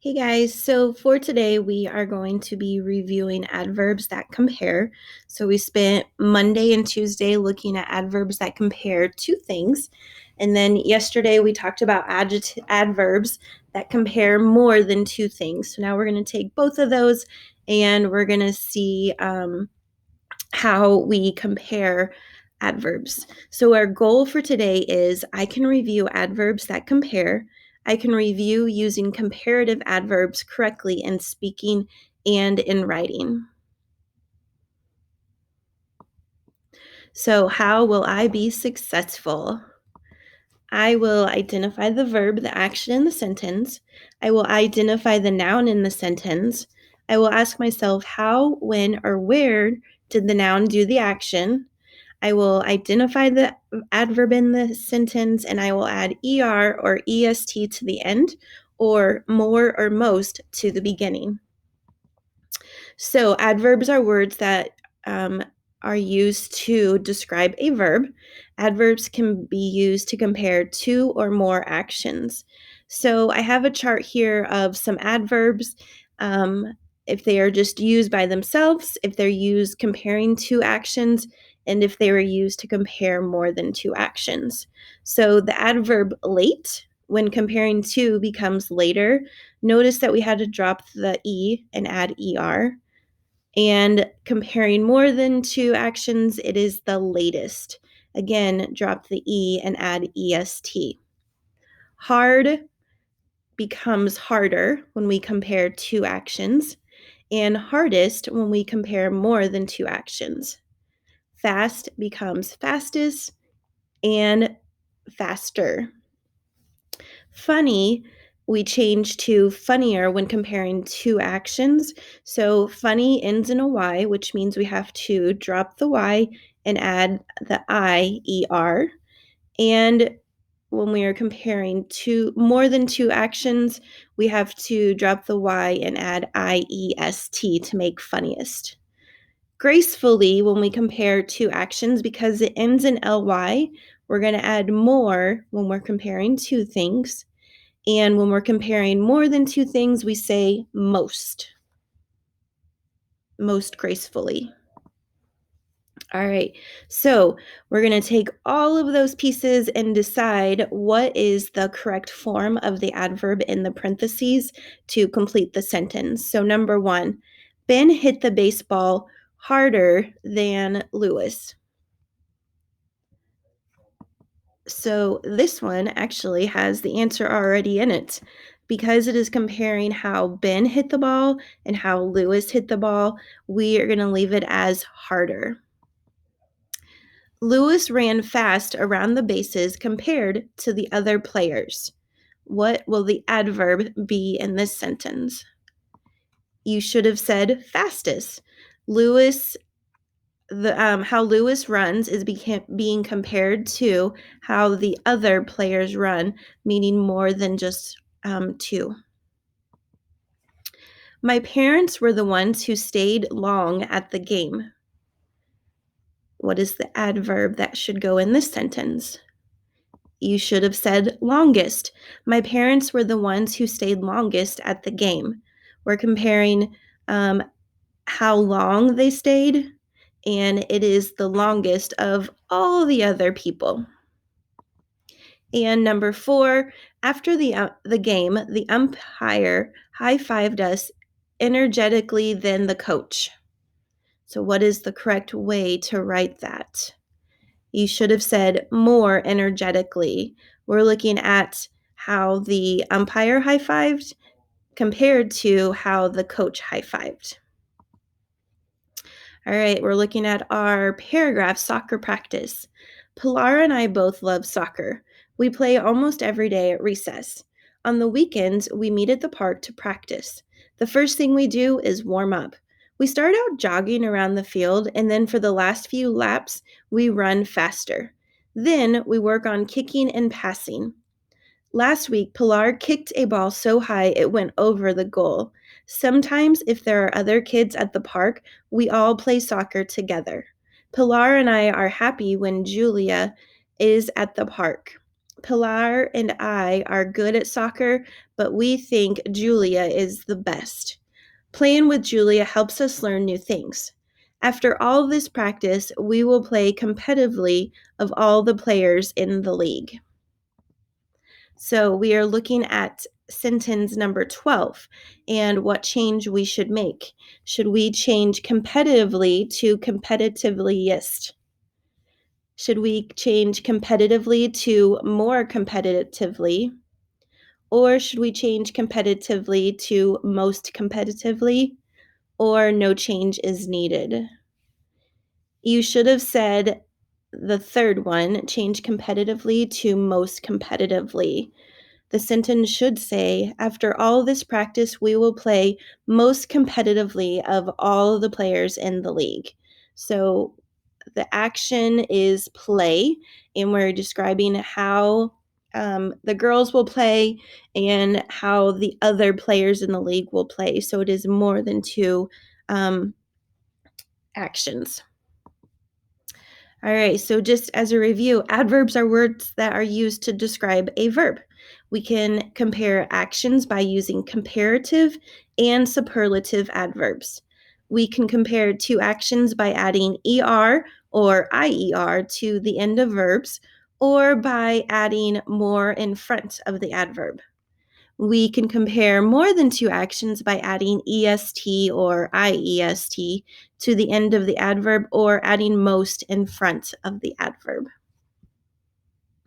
Hey guys, so for today we are going to be reviewing adverbs that compare. So we spent Monday and Tuesday looking at adverbs that compare two things. And then yesterday we talked about adverbs that compare more than two things. So now we're going to take both of those and we're going to see how we compare adverbs. So our goal for today is I can review adverbs that compare. I can review using comparative adverbs correctly in speaking and in writing. So how will I be successful? I will identify the verb, the action in the sentence. I will identify the noun in the sentence. I will ask myself how, when, or where did the noun do the action. I will identify the adverb in the sentence and I will add ER or EST to the end or more or most to the beginning. So adverbs are words that are used to describe a verb. Adverbs can be used to compare two or more actions. So I have a chart here of some adverbs. If they are just used by themselves, if they're used comparing two actions, and if they were used to compare more than two actions. So the adverb late, when comparing two, becomes later. Notice that we had to drop the E and add ER. And comparing more than two actions, it is the latest. Again, drop the E and add EST. Hard becomes harder when we compare two actions, and hardest when we compare more than two actions. Fast becomes fastest and faster. Funny, we change to funnier when comparing two actions. So funny ends in a Y, which means we have to drop the Y and add the IER. And when we are comparing more than two actions, we have to drop the Y and add IEST to make funniest. Gracefully, when we compare two actions, because it ends in LY, we're going to add more when we're comparing two things. And when we're comparing more than two things, we say most gracefully. All right, so we're going to take all of those pieces and decide what is the correct form of the adverb in the parentheses to complete the sentence. So number one, Ben hit the baseball harder than Lewis. So this one actually has the answer already in it. Because it is comparing how Ben hit the ball and how Lewis hit the ball, we are going to leave it as harder. Lewis ran fast around the bases compared to the other players. What will the adverb be in this sentence? You should have said fastest. How Lewis runs is being compared to how the other players run, meaning more than just two. My parents were the ones who stayed long at the game. What is the adverb that should go in this sentence? You should have said longest. My parents were the ones who stayed longest at the game. We're comparing how long they stayed, and it is the longest of all the other people. And number 4, after the game, the umpire high-fived us energetically than the coach. So what is the correct way to write that? You should have said more energetically. We're looking at how the umpire high-fived compared to how the coach high-fived. All right, we're looking at our paragraph soccer practice. Pilar and I both love soccer. We play almost every day at recess. On the weekends, we meet at the park to practice. The first thing we do is warm up. We start out jogging around the field, and then for the last few laps, we run faster. Then we work on kicking and passing. Last week, Pilar kicked a ball so high it went over the goal. Sometimes, if there are other kids at the park, we all play soccer together. Pilar and I are happy when Julia is at the park. Pilar and I are good at soccer, but we think Julia is the best. Playing with Julia helps us learn new things. After all this practice, we will play competitively of all the players in the league. So we are looking at sentence number 12 and what change we should make. Should we change competitively to competitivelyest? Should we change competitively to more competitively? Or should we change competitively to most competitively? Or no change is needed? You should have said the third one, change competitively to most competitively. The sentence should say, after all this practice, we will play most competitively of all the players in the league. So the action is play, and we're describing how the girls will play and how the other players in the league will play. So it is more than two actions. All right, so just as a review, adverbs are words that are used to describe a verb. We can compare actions by using comparative and superlative adverbs. We can compare two actions by adding er or ier to the end of verbs, or by adding more in front of the adverb. We can compare more than two actions by adding est or iest to the end of the adverb or adding most in front of the adverb.